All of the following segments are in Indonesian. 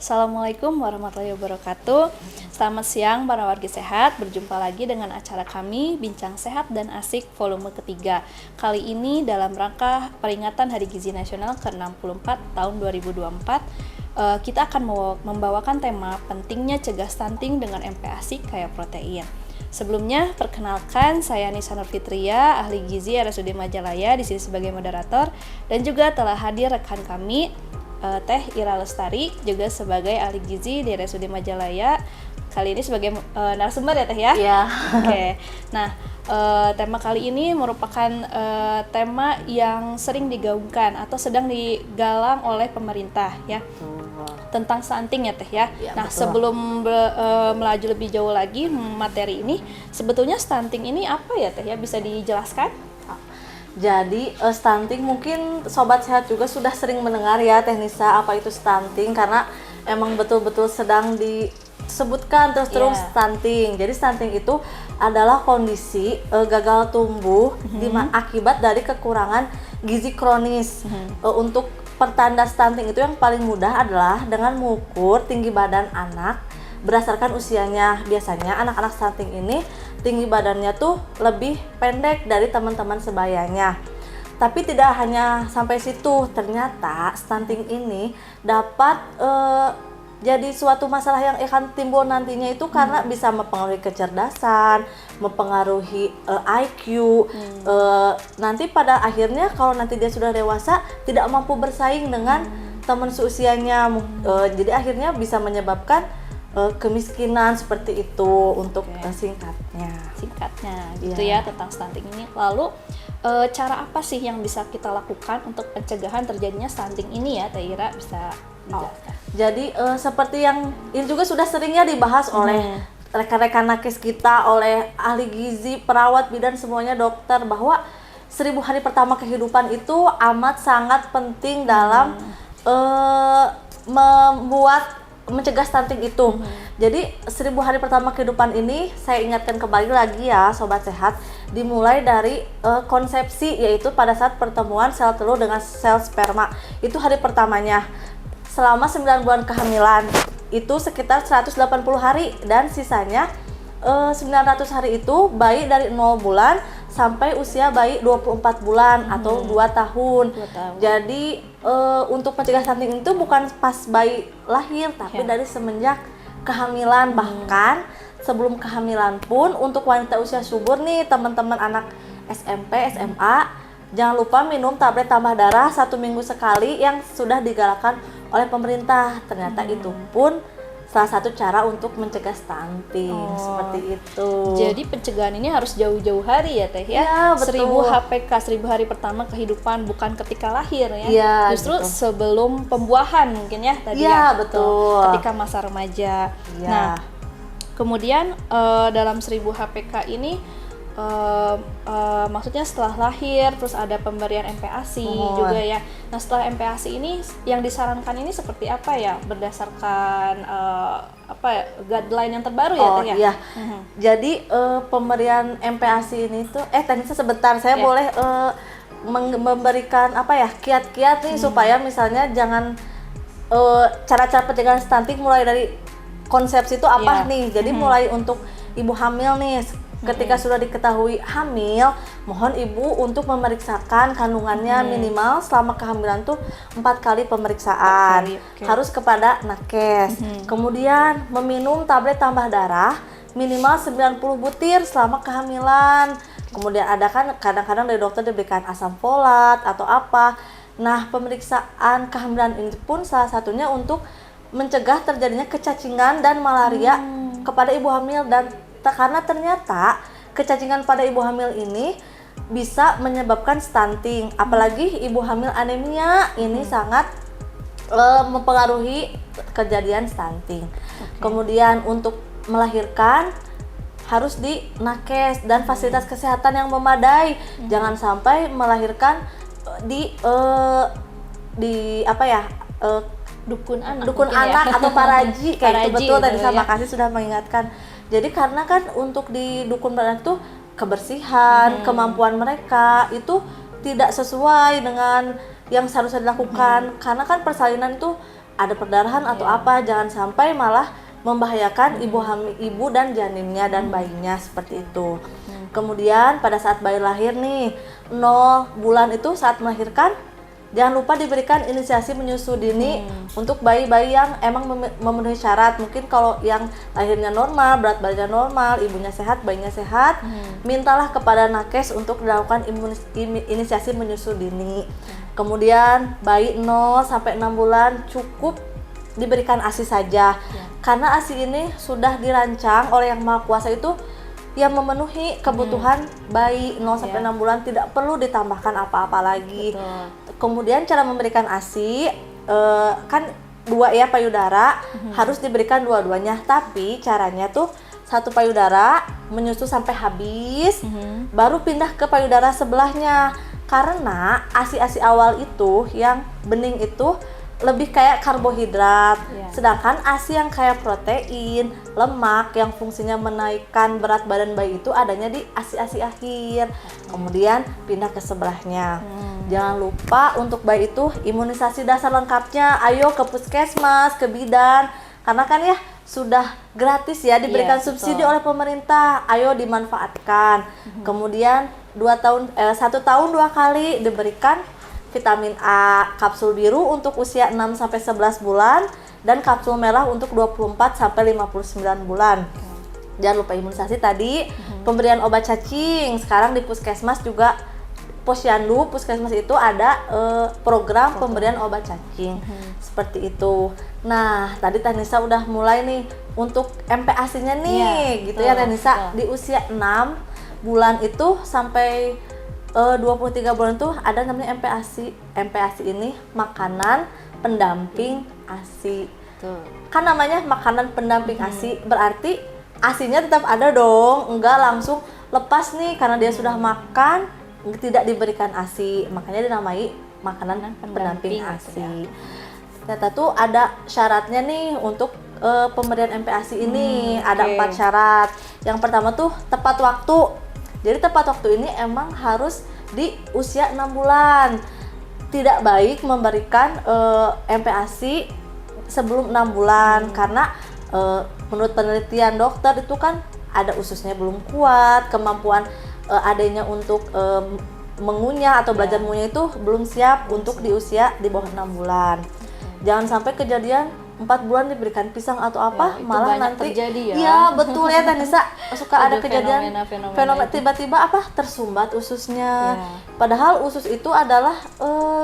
Assalamualaikum warahmatullahi wabarakatuh. Selamat siang para wargi sehat. Berjumpa lagi dengan acara kami Bincang Sehat dan Asik volume ketiga. Kali ini dalam rangka peringatan Hari Gizi Nasional ke-64 tahun 2024, kita akan membawakan tema pentingnya cegah stunting dengan MPASI kaya protein. Sebelumnya, perkenalkan saya Nisa Nurfitria, ahli gizi RSUD Majalaya, di sini sebagai moderator, dan juga telah hadir rekan kami Teh Ira Lestari, juga sebagai ahli gizi di RSUD Majalaya. Kali ini sebagai narasumber ya Teh ya? Iya. Oke. Nah, tema kali ini merupakan tema yang sering digaungkan atau sedang digalang oleh pemerintah ya. Tentang stunting ya Teh ya. Nah, betul. Sebelum melaju lebih jauh lagi materi ini, sebetulnya stunting ini apa ya Teh ya? Bisa dijelaskan? Jadi stunting mungkin sobat sehat juga sudah sering mendengar ya Teh Nisa apa itu stunting, karena emang betul-betul sedang disebutkan terus stunting. Jadi stunting itu adalah kondisi gagal tumbuh akibat dari kekurangan gizi kronis. Untuk pertanda stunting itu yang paling mudah adalah dengan mengukur tinggi badan anak berdasarkan usianya. Biasanya anak-anak stunting ini tinggi badannya tuh lebih pendek dari teman-teman sebayanya. Tapi tidak hanya sampai situ, ternyata stunting ini dapat jadi suatu masalah yang akan timbul nantinya itu karena bisa mempengaruhi kecerdasan, mempengaruhi IQ. Nanti pada akhirnya kalau nanti dia sudah dewasa tidak mampu bersaing dengan teman seusianya. Jadi akhirnya bisa menyebabkan kemiskinan seperti itu untuk singkatnya gitu ya tentang stunting ini. Lalu cara apa sih yang bisa kita lakukan untuk pencegahan terjadinya stunting ini ya Teh Ira, bisa dijelaskan? Jadi seperti yang ini juga sudah seringnya dibahas oleh rekan-rekan nakes kita, oleh ahli gizi, perawat, bidan, semuanya dokter, bahwa 1000 hari pertama kehidupan itu amat sangat penting dalam mencegah stunting itu. Jadi 1000 hari pertama kehidupan ini saya ingatkan kembali lagi ya sobat sehat, dimulai dari konsepsi, yaitu pada saat pertemuan sel telur dengan sel sperma. Itu hari pertamanya. Selama 9 bulan kehamilan itu sekitar 180 hari, dan sisanya 900 hari itu bayi dari 0 bulan sampai usia bayi 24 bulan atau 2 tahun. Jadi untuk mencegah stunting itu bukan pas bayi lahir, tapi dari semenjak kehamilan. Bahkan sebelum kehamilan pun untuk wanita usia subur nih, teman-teman anak SMP, SMA, jangan lupa minum tablet tambah darah 1 minggu sekali yang sudah digalakkan oleh pemerintah. Ternyata itu pun salah satu cara untuk mencegah stunting. Seperti itu. Jadi pencegahan ini harus jauh-jauh hari ya Teh ya? Ya, betul. 1000 HPK, 1000 hari pertama kehidupan, bukan ketika lahir ya? Ya, justru betul. Sebelum pembuahan mungkin ya tadi ya, ya? betul. Ketika masa remaja. Ya. Nah, kemudian dalam 1000 HPK ini maksudnya setelah lahir terus ada pemberian MPASI juga ya. Nah, setelah MPASI ini yang disarankan ini seperti apa ya, berdasarkan guideline yang terbaru ya Teh ya? Iya. Jadi pemberian MPASI ini tuh teknisnya sebentar saya boleh memberikan kiat-kiat nih supaya misalnya jangan cara-cara pencegahan stunting mulai dari konsepsi itu apa nih. Jadi mulai untuk ibu hamil nih, ketika sudah diketahui hamil, mohon ibu untuk memeriksakan kandungannya minimal selama kehamilan tuh 4 kali pemeriksaan. Harus kepada nakes. Kemudian meminum tablet tambah darah minimal 90 butir selama kehamilan. Kemudian ada kan kadang-kadang dari dokter diberikan asam folat atau apa. Nah, pemeriksaan kehamilan ini pun salah satunya untuk mencegah terjadinya kecacingan dan malaria kepada ibu hamil, dan karena ternyata kecacingan pada ibu hamil ini bisa menyebabkan stunting. Apalagi ibu hamil anemia ini sangat mempengaruhi kejadian stunting. Kemudian untuk melahirkan harus di nakes dan fasilitas kesehatan yang memadai. Jangan sampai melahirkan di dukun anak atau paraji kayak itu. Betul, tadi sama kasih sudah mengingatkan. Jadi karena kan untuk di dukun beranak tuh kebersihan, kemampuan mereka itu tidak sesuai dengan yang seharusnya dilakukan. Karena kan persalinan itu ada perdarahan atau apa, jangan sampai malah membahayakan ibu dan janinnya dan bayinya seperti itu. Kemudian pada saat bayi lahir nih 0 bulan itu saat melahirkan, jangan lupa diberikan inisiasi menyusu dini untuk bayi-bayi yang emang memenuhi syarat. Mungkin kalau yang lahirnya normal, berat badannya normal, ibunya sehat, bayinya sehat, mintalah kepada nakes untuk dilakukan inisiasi menyusu dini. Kemudian bayi 0 sampai 6 bulan cukup diberikan ASI saja. Karena ASI ini sudah dirancang oleh Yang Maha Kuasa itu yang memenuhi kebutuhan bayi 0 sampai 6 bulan, tidak perlu ditambahkan apa-apa lagi. Kemudian cara memberikan ASI kan 2 ya payudara, harus diberikan dua-duanya, tapi caranya tuh 1 payudara menyusu sampai habis, baru pindah ke payudara sebelahnya. Karena ASI-ASI awal itu yang bening itu lebih kayak karbohidrat, sedangkan ASI yang kayak protein, lemak yang fungsinya menaikkan berat badan bayi itu adanya di ASI-ASI akhir. Kemudian pindah ke sebelahnya. Jangan lupa untuk bayi itu imunisasi dasar lengkapnya. Ayo ke puskesmas, ke bidan, karena kan ya sudah gratis ya, diberikan subsidi oleh pemerintah. Ayo dimanfaatkan. Kemudian 1 tahun 2 kali diberikan vitamin A kapsul biru untuk usia 6 sampai 11 bulan dan kapsul merah untuk 24 sampai 59 bulan. Jangan lupa imunisasi tadi, pemberian obat cacing. Sekarang di puskesmas juga Posyandu puskesmas itu ada program pemberian obat cacing. Seperti itu. Nah, tadi Teh Nisa udah mulai nih untuk MPASI-nya nih, gitu ya Teh Nisa. Di usia 6 bulan itu sampai 23 bulan tuh ada namanya MPASI. MPASI ini makanan pendamping ASI. Kan namanya makanan pendamping ASI, berarti ASInya tetap ada dong, enggak langsung lepas nih karena dia sudah makan tidak diberikan ASI, makanya dinamai makanan pendamping ASI. Ternyata tuh ada syaratnya nih untuk pemberian MPASI ini, ada 4 syarat. Yang pertama tuh tepat waktu. Jadi tepat waktu ini emang harus di usia 6 bulan. Tidak baik memberikan MPASI sebelum 6 bulan karena menurut penelitian dokter itu kan ada ususnya belum kuat, kemampuan adanya untuk mengunyah atau belajar mengunyah itu belum siap untuk di usia di bawah 6 bulan. Jangan sampai kejadian 4 bulan diberikan pisang atau apa, malah nanti terjadi ya. Iya, betul ya Teh Nisa. Suka ada kejadian fenomena itu. tiba-tiba tersumbat ususnya. Padahal usus itu adalah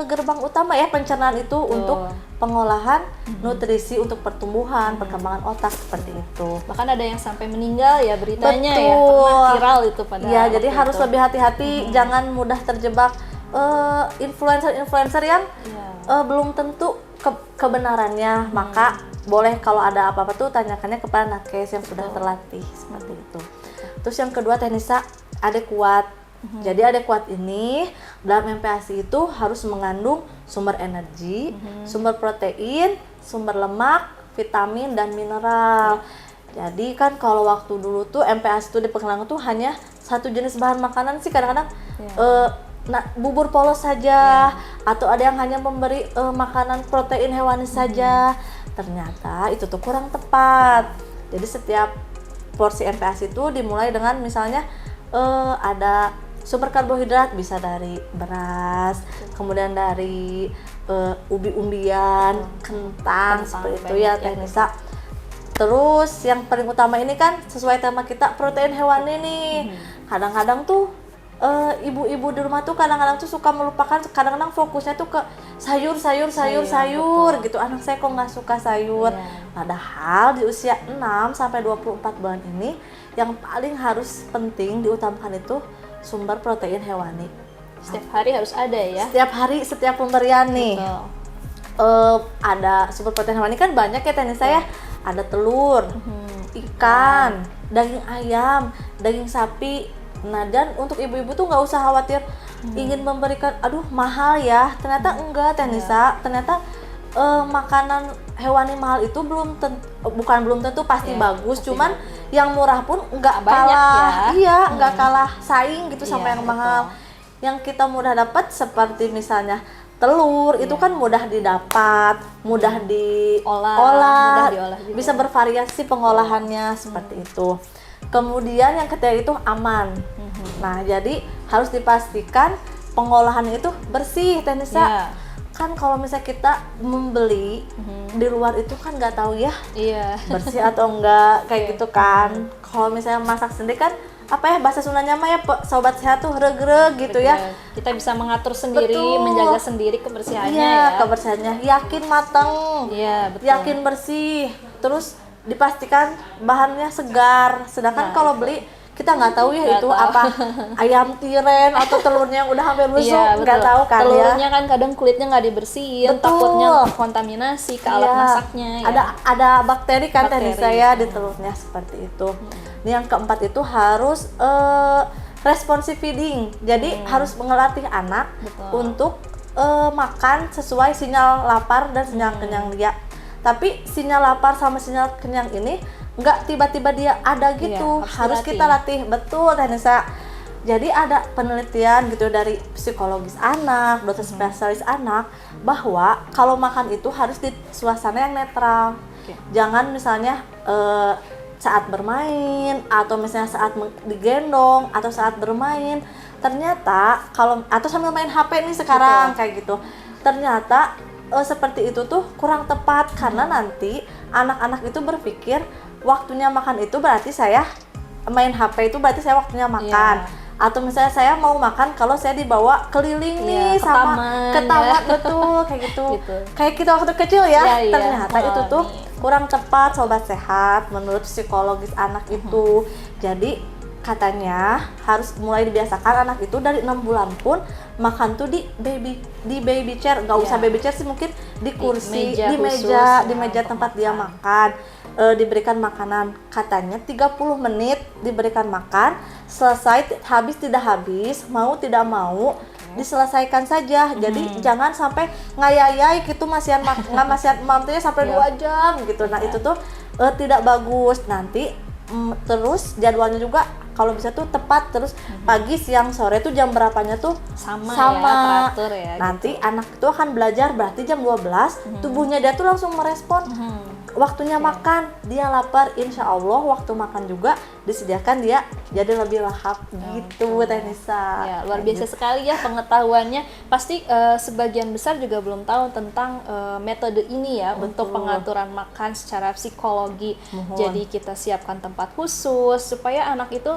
gerbang utama ya pencernaan itu untuk pengolahan nutrisi untuk pertumbuhan, perkembangan otak seperti itu. Bahkan ada yang sampai meninggal ya beritanya. Betul. Ya, pernah viral itu pada ya, jadi harus lebih hati-hati, jangan mudah terjebak influencer yang belum tentu kebenarannya. Maka boleh kalau ada apa-apa tuh tanyakannya kepada nakes yang sudah terlatih seperti itu. Terus yang kedua Teh Nisa, adekuat. Jadi adekuat ini dalam MPASI itu harus mengandung sumber energi, sumber protein, sumber lemak, vitamin dan mineral. Jadi kan kalau waktu dulu tuh MPASI itu diperkenalkan tuh hanya satu jenis bahan makanan sih, kadang-kadang bubur polos saja, atau ada yang hanya memberi makanan protein hewani saja. Ternyata itu tuh kurang tepat. Jadi setiap porsi MPASI itu dimulai dengan misalnya ada sumber karbohidrat, bisa dari beras, kemudian dari ubi-umbian, kentang seperti itu ya Teh Nisa. Terus yang paling utama ini kan sesuai tema kita protein hewani nih. Kadang-kadang tuh ibu-ibu di rumah tuh kadang-kadang tuh suka melupakan, kadang-kadang fokusnya tuh ke sayur gitu. Anak saya kok nggak suka sayur. Padahal di usia 6 sampai 24 bulan ini yang paling harus penting diutamakan itu sumber protein hewani. Setiap hari harus ada ya? Setiap hari, setiap pemberian nih. Ada sumber protein hewani kan banyak ya Teh Nisa ya. Ada telur, ikan, daging ayam, daging sapi. Nah, dan untuk ibu-ibu tuh nggak usah khawatir ingin memberikan, aduh mahal ya. Ternyata enggak Teh Nisa. Ternyata makanan hewani mahal itu belum tentu pasti bagus, cuman yang murah pun nggak kalah, nggak kalah saing gitu sama yang mahal. Yang kita mudah dapat seperti misalnya telur itu kan mudah didapat, mudah mudah diolah juga. bisa bervariasi pengolahannya seperti itu. Kemudian yang ketiga itu aman. Nah, jadi harus dipastikan pengolahan itu bersih, Teh Nisa. Ya. Kan kalau misalnya kita membeli di luar itu kan nggak tahu ya Iya. bersih atau enggak kayak gitu kan. Kalau misalnya masak sendiri kan apa ya bahasa Sundanya mah ya sobat sehat tuh regreg gitu ya. Kita bisa mengatur sendiri, Betul. menjaga sendiri kebersihannya Iya, ya. kebersihannya yakin matang, Iya, betul. yakin bersih, terus dipastikan bahannya segar. Sedangkan Nah, kalau beli kita nggak tahu ya Nggak itu tahu. apa ayam tiren atau telurnya yang udah hampir busuk, Iya, nggak betul. tahu kan Telurnya ya. kan kadang kulitnya nggak dibersihin, Betul. takutnya kontaminasi ke alat Iya. masaknya ya. Ada bakteri kan Bakteri. teknis saya di telurnya seperti itu. Ini yang keempat itu harus responsive feeding. Jadi harus mengelatih anak Betul. untuk makan sesuai sinyal lapar dan sinyal kenyang dia. Tapi sinyal lapar sama sinyal kenyang ini nggak tiba-tiba dia ada gitu. Iya, harus dilatih. kita latih betul, Teh Nisa. Jadi ada penelitian gitu dari psikologis anak, dokter spesialis anak bahwa kalau makan itu harus di suasana yang netral. Oke. Jangan misalnya saat bermain atau misalnya saat digendong atau saat bermain. Ternyata kalau atau sambil main HP nih sekarang kayak gitu. Ternyata seperti itu tuh kurang tepat karena nanti anak-anak itu berpikir waktunya makan itu berarti saya main HP itu berarti saya waktunya makan. Atau misalnya saya mau makan kalau saya dibawa keliling nih Ke sama taman, ke taman ya. betul kayak gitu. Gitu. Kayak kita waktu kecil ya. Iya. Ternyata itu tuh kurang tepat sobat sehat menurut psikologis anak itu. Jadi katanya harus mulai dibiasakan anak itu dari 6 bulan pun makan tuh di baby chair, nggak usah baby chair sih, mungkin di kursi, meja di khusus, meja, di ya, meja untuk tempat dia makan. Diberikan makanan katanya 30 menit diberikan makan, selesai habis tidak habis, mau tidak mau diselesaikan saja. Jadi jangan sampai ngayayai gitu masihan masihan mampunya sampai 2 jam gitu. Nah, itu tuh tidak bagus. Nanti terus jadwalnya juga kalau bisa tuh tepat, terus pagi, siang, sore tuh jam berapanya tuh sama. Ya, teratur ya. Nanti anak itu akan belajar berarti jam 12 tubuhnya dia tuh langsung merespon. Waktunya makan, dia lapar, insya Allah waktu makan juga disediakan dia jadi lebih lahap gitu, Teh Nisa. Ya, luar biasa sekali ya pengetahuannya. Pasti sebagian besar juga belum tahu tentang metode ini ya untuk pengaturan makan secara psikologi. Jadi kita siapkan tempat khusus supaya anak itu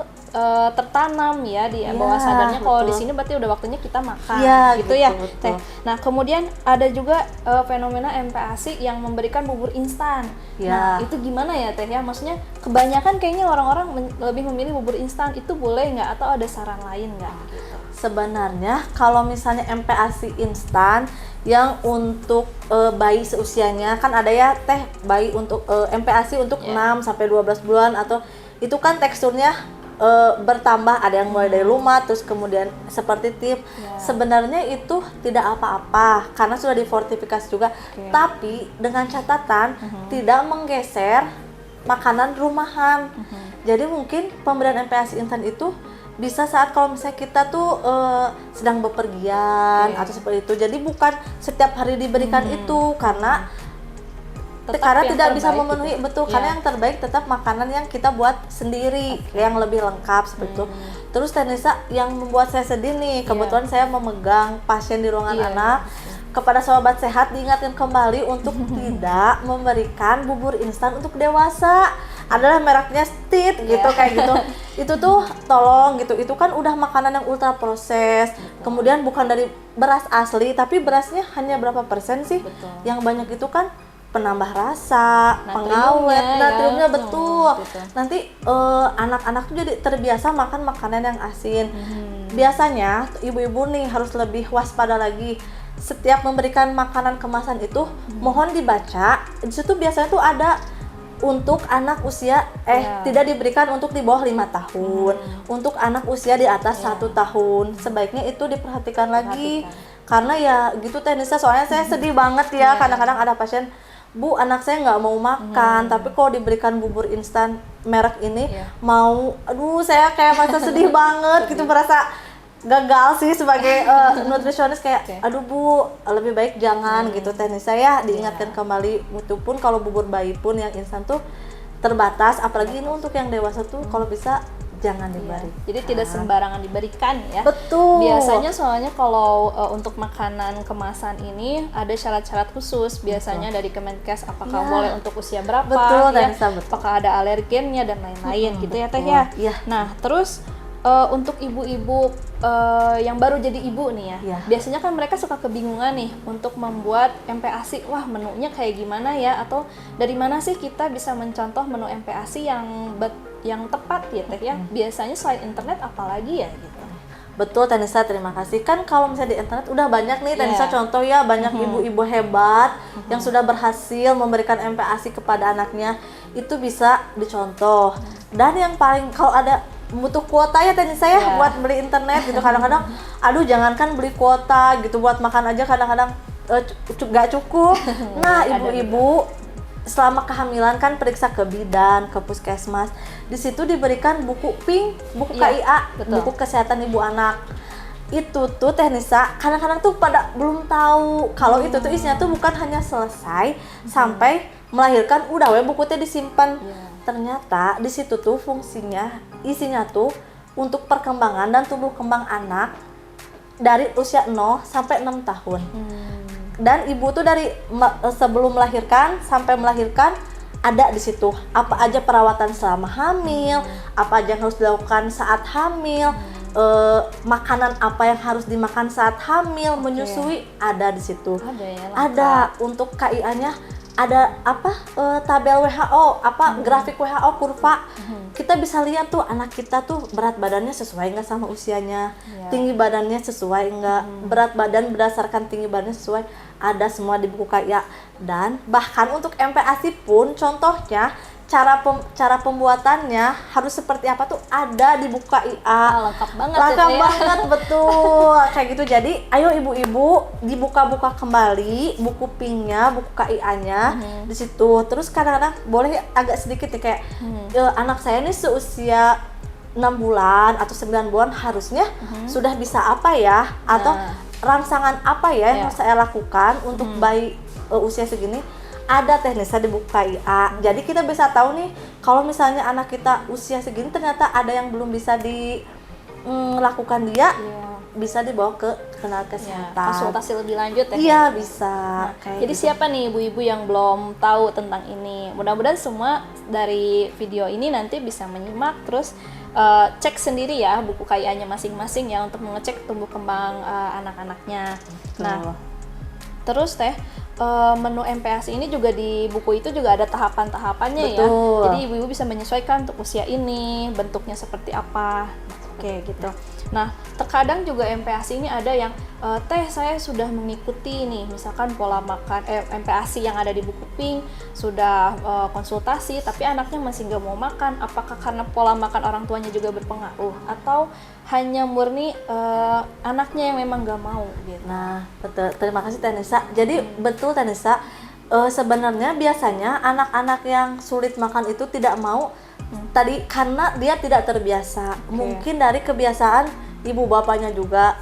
tertanam ya di bawah sadarnya kalau di sini berarti udah waktunya kita makan gitu ya. Teh. Nah, kemudian ada juga fenomena MPASI yang memberikan bubur instan. Nah, itu gimana ya Teh ya? Maksudnya kebanyakan kayaknya orang-orang lebih memilih bubur instan, itu boleh nggak atau ada saran lain nggak gitu? Sebenarnya kalau misalnya MPASI instan yang untuk bayi seusianya kan ada ya Teh, bayi untuk MPASI untuk 6 sampai 12 bulan atau itu kan teksturnya bertambah, ada yang mulai dari lumat terus kemudian seperti tip. Sebenarnya itu tidak apa-apa karena sudah difortifikasi juga. Tapi dengan catatan tidak menggeser makanan rumahan. Jadi mungkin pemberian MPASI instan itu bisa saat kalau misalnya kita tuh sedang bepergian atau seperti itu. Jadi bukan setiap hari diberikan itu karena tidak bisa memenuhi betul karena yang terbaik tetap makanan yang kita buat sendiri yang lebih lengkap seperti itu. Terus Teh Nisa yang membuat saya sedih nih, kebetulan saya memegang pasien di ruangan anak. Kepada sobat sehat diingatkan kembali untuk tidak memberikan bubur instan untuk dewasa. Adalah mereknya Stit gitu kayak gitu. Itu tuh tolong gitu. Itu kan udah makanan yang ultra proses. Kemudian bukan dari beras asli, tapi berasnya hanya berapa persen sih? Yang banyak itu kan penambah rasa, pengawet, natriumnya betul. Nanti anak-anak tuh jadi terbiasa makan makanan yang asin. Biasanya ibu-ibu nih harus lebih waspada lagi. Setiap memberikan makanan kemasan itu mohon dibaca. Di situ biasanya tuh ada untuk anak usia tidak diberikan untuk di bawah 5 tahun. Untuk anak usia di atas 1 tahun. Sebaiknya itu diperhatikan lagi. Karena ya gitu Teh Nisa, soalnya saya sedih banget ya. Kadang-kadang ada pasien, Bu, anak saya nggak mau makan, tapi kalau diberikan bubur instan merek ini mau, aduh saya kayak merasa sedih banget gitu, merasa gagal sih sebagai nutrisionis kayak aduh Bu, lebih baik jangan gitu Teh Nisa ya, diingatkan kembali itu pun kalau bubur bayi pun yang instan tuh terbatas, apalagi ini untuk yang dewasa tuh kalau bisa jangan diberi. Jadi tidak sembarangan diberikan ya. Betul. Biasanya soalnya kalau untuk makanan kemasan ini ada syarat-syarat khusus. Biasanya dari Kemenkes apakah boleh untuk usia berapa, betul, ya, betul. apakah ada alergennya dan lain-lain gitu ya Teh ya. Iya. Nah terus untuk ibu-ibu yang baru jadi ibu nih ya, biasanya kan mereka suka kebingungan nih untuk membuat MPASI. Wah menunya kayak gimana ya? Atau dari mana sih kita bisa mencontoh menu MPASI yang tepat ya Teh ya? Biasanya selain internet apalagi ya gitu. Betul Teh Nisa, terima kasih. Kan kalau misalnya di internet udah banyak nih Teh Nisa contoh ya, banyak ibu-ibu hebat yang sudah berhasil memberikan MPASI kepada anaknya. Itu bisa dicontoh. Dan yang paling kalau ada butuh kuota ya Teh Nisa ya buat beli internet gitu, kadang-kadang aduh jangankan beli kuota gitu, buat makan aja kadang-kadang nggak cukup. Nah ibu-ibu selama kehamilan kan periksa ke bidan, ke puskesmas. Di situ diberikan buku PINK, buku KIA, buku kesehatan ibu anak. Itu tuh Teh Nisa kadang-kadang tuh pada belum tahu kalau itu tuh isinya tuh bukan hanya selesai sampai melahirkan udah buku teh disimpan. Ternyata di situ tuh fungsinya, isinya tuh untuk perkembangan dan tumbuh kembang anak dari usia 0 sampai 6 tahun. Dan ibu tuh dari sebelum melahirkan sampai melahirkan ada di situ apa aja perawatan selama hamil, apa aja yang harus dilakukan saat hamil, makanan apa yang harus dimakan saat hamil, menyusui ada di situ. Ada untuk KIA-nya ada apa tabel WHO, grafik WHO kurva. Kita bisa lihat tuh anak kita tuh berat badannya sesuai nggak sama usianya, tinggi badannya sesuai nggak, berat badan berdasarkan tinggi badannya sesuai, ada semua di buku KIA. Dan bahkan untuk MPASI pun contohnya cara pembuatannya harus seperti apa tuh ada di buku KIA. Lengkap banget banget betul kayak gitu. Jadi ayo ibu-ibu dibuka-buka kembali buku PINK-nya, buku KIA-nya di situ. Terus kadang-kadang boleh agak sedikit nih kayak anak saya nih seusia 6 bulan atau 9 bulan harusnya sudah bisa apa ya, atau rangsangan apa ya yang saya lakukan untuk bayi usia segini. Ada Teh Nisa di buku KIA. Jadi kita bisa tahu nih kalau misalnya anak kita usia segini ternyata ada yang belum bisa dilakukan dia, bisa dibawa ke tenaga kesehatan. Konsultasi lebih lanjut ya. Iya, bisa. Jadi gitu. Siapa nih ibu-ibu yang belum tahu tentang ini? Mudah-mudahan semua dari video ini nanti bisa menyimak terus cek sendiri ya buku KIA-nya masing-masing ya untuk mengecek tumbuh kembang anak-anaknya. Nah, terus Teh menu MPASI ini juga di buku itu juga ada tahapan-tahapannya ya. Jadi ibu-ibu bisa menyesuaikan untuk usia ini, bentuknya seperti apa. Oke, gitu. Nah, terkadang juga MPASI ini ada yang Teh saya sudah mengikuti nih, misalkan pola makan MPASI yang ada di buku PINK, sudah konsultasi tapi anaknya masih nggak mau makan. Apakah karena pola makan orang tuanya juga berpengaruh atau hanya murni anaknya yang memang nggak mau gitu? Nah, betul. Terima kasih Teh Nisa. Jadi betul Teh Nisa, sebenarnya biasanya anak-anak yang sulit makan itu tidak mau tadi karena dia tidak terbiasa. Mungkin dari kebiasaan ibu bapaknya juga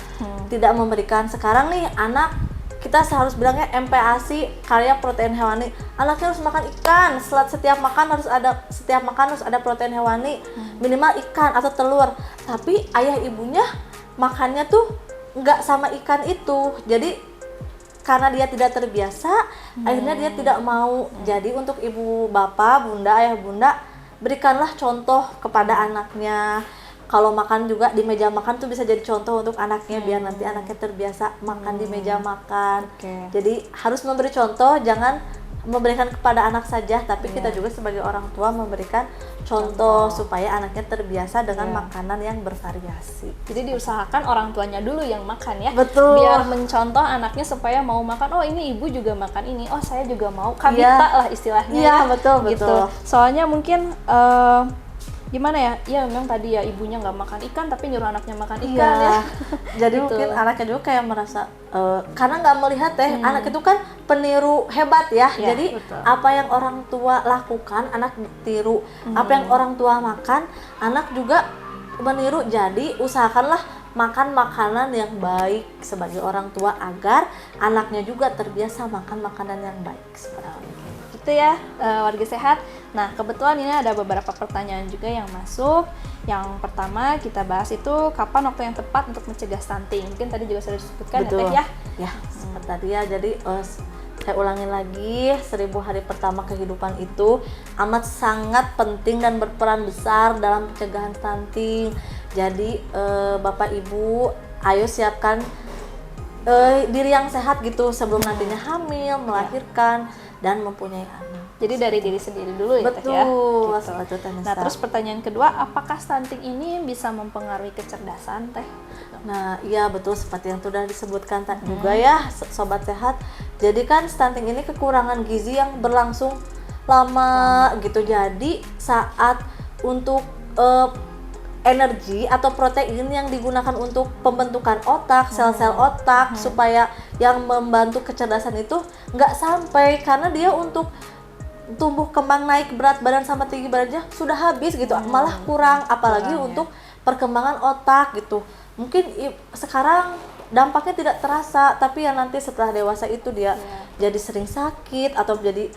tidak memberikan. Sekarang nih anak kita harus bilangnya MPASI kaya protein hewani. Anaknya harus makan ikan. Setiap makan harus ada protein hewani, minimal ikan atau telur. Tapi ayah ibunya makannya tuh nggak sama ikan itu. Jadi karena dia tidak terbiasa, akhirnya dia tidak mau. Jadi untuk ibu bapak, bunda, ayah bunda, berikanlah contoh kepada anaknya. Kalau makan juga di meja makan tuh bisa jadi contoh untuk anaknya biar nanti anaknya terbiasa makan di meja makan. Jadi harus memberi contoh, jangan memberikan kepada anak saja, tapi kita juga sebagai orang tua memberikan contoh supaya anaknya terbiasa dengan makanan yang bervariasi. Jadi diusahakan orang tuanya dulu yang makan ya. Betul. Biar mencontoh anaknya supaya mau makan. Oh ini ibu juga makan ini. Oh saya juga mau. Kabita lah istilahnya. Iya ya. betul Gitu. betul. Soalnya mungkin gimana ya? Ya memang tadi ya ibunya nggak makan ikan tapi nyuruh anaknya makan ikan ya. Jadi gitu. mungkin anaknya juga kayak merasa karena nggak melihat anak itu kan peniru hebat ya. Jadi betul. apa yang orang tua lakukan anak tiru. Apa yang orang tua makan anak juga meniru. Jadi usahakanlah makan makanan yang baik sebagai orang tua agar anaknya juga terbiasa makan makanan yang baik seperti itu. Gitu ya, warga sehat. Nah, kebetulan ini ada beberapa pertanyaan juga yang masuk. Yang pertama kita bahas itu kapan waktu yang tepat untuk mencegah stunting. Mungkin tadi juga sudah disebutkan. Betul. Ya, Teh, ya. Ya, seperti tadi ya. Jadi saya ulangin lagi, 1000 hari pertama kehidupan itu amat sangat penting dan berperan besar dalam pencegahan stunting. Jadi Bapak Ibu, ayo siapkan diri yang sehat gitu sebelum nantinya hamil, melahirkan dan mempunyai anak. Jadi dari diri sendiri dulu ya, Teh, ya. Betul, Gitu. betul, Teh Nisa. Nah, terus pertanyaan kedua, apakah stunting ini bisa mempengaruhi kecerdasan, Teh? Nah, iya betul seperti yang sudah disebutkan juga ya, Sobat Sehat. Jadi kan stunting ini kekurangan gizi yang berlangsung lama gitu. Jadi saat untuk energi atau protein yang digunakan untuk pembentukan otak, sel-sel otak supaya yang membantu kecerdasan itu nggak sampai, karena dia untuk tumbuh kembang, naik berat badan sama tinggi badannya sudah habis gitu, malah kurang, apalagi untuk perkembangan otak gitu. Mungkin sekarang dampaknya tidak terasa, tapi ya nanti setelah dewasa itu dia jadi sering sakit atau jadi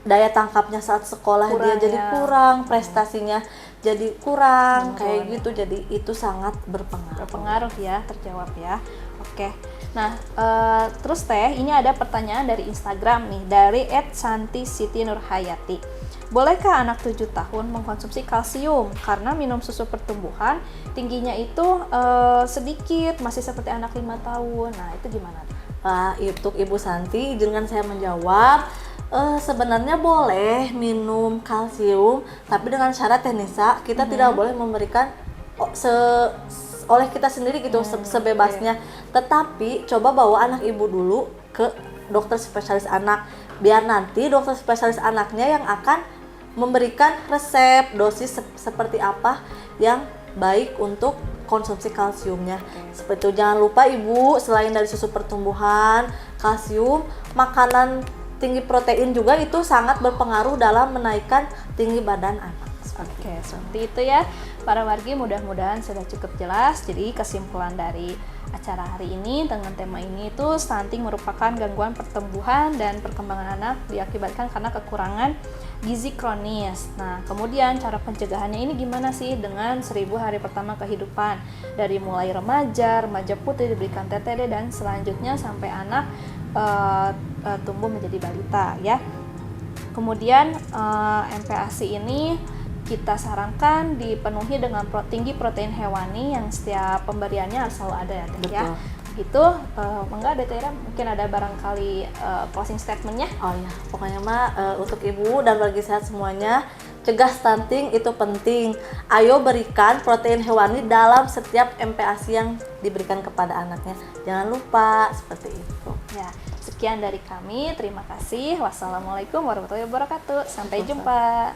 daya tangkapnya saat sekolah dia jadi kurang, prestasinya jadi kurang, kayak gitu. Jadi itu sangat Berpengaruh ya, terjawab ya. Oke. Nah, terus Teh, ini ada pertanyaan dari Instagram nih, dari @santi_siti_nurhayati. Bolehkah anak 7 tahun mengkonsumsi kalsium? Karena minum susu pertumbuhan tingginya itu sedikit, masih seperti anak 5 tahun. Nah, itu gimana? Untuk Ibu Santi, dengan saya menjawab, sebenarnya boleh minum kalsium, tapi dengan syarat ya Nisa, kita tidak boleh memberikan oleh kita sendiri gitu, sebebasnya. Tetapi coba bawa anak ibu dulu ke dokter spesialis anak, biar nanti dokter spesialis anaknya yang akan memberikan resep dosis seperti apa yang baik untuk konsumsi kalsiumnya. Seperti itu. Jangan lupa Ibu, selain dari susu pertumbuhan, kalsium, makanan tinggi protein juga itu sangat berpengaruh dalam menaikkan tinggi badan anak. Oke, seperti itu ya para wargi, mudah-mudahan sudah cukup jelas. Jadi kesimpulan dari acara hari ini dengan tema ini itu, stunting merupakan gangguan pertumbuhan dan perkembangan anak diakibatkan karena kekurangan gizi kronis. Nah, kemudian cara pencegahannya ini gimana sih dengan 1000 hari pertama kehidupan? Dari mulai remaja putih diberikan TTD dan selanjutnya sampai anak tumbuh menjadi balita ya. Kemudian MPASI ini kita sarankan dipenuhi dengan tinggi protein hewani yang setiap pemberiannya harus selalu ada ya, Teh, ya. Gitu, enggak ada Teh, mungkin ada barangkali closing statementnya. Oh ya, pokoknya mah untuk ibu dan bagi sehat semuanya, cegah stunting itu penting. Ayo berikan protein hewani dalam setiap MPASI yang diberikan kepada anaknya. Jangan lupa, seperti itu. Ya, sekian dari kami. Terima kasih. Wassalamualaikum warahmatullahi wabarakatuh. Sampai jumpa.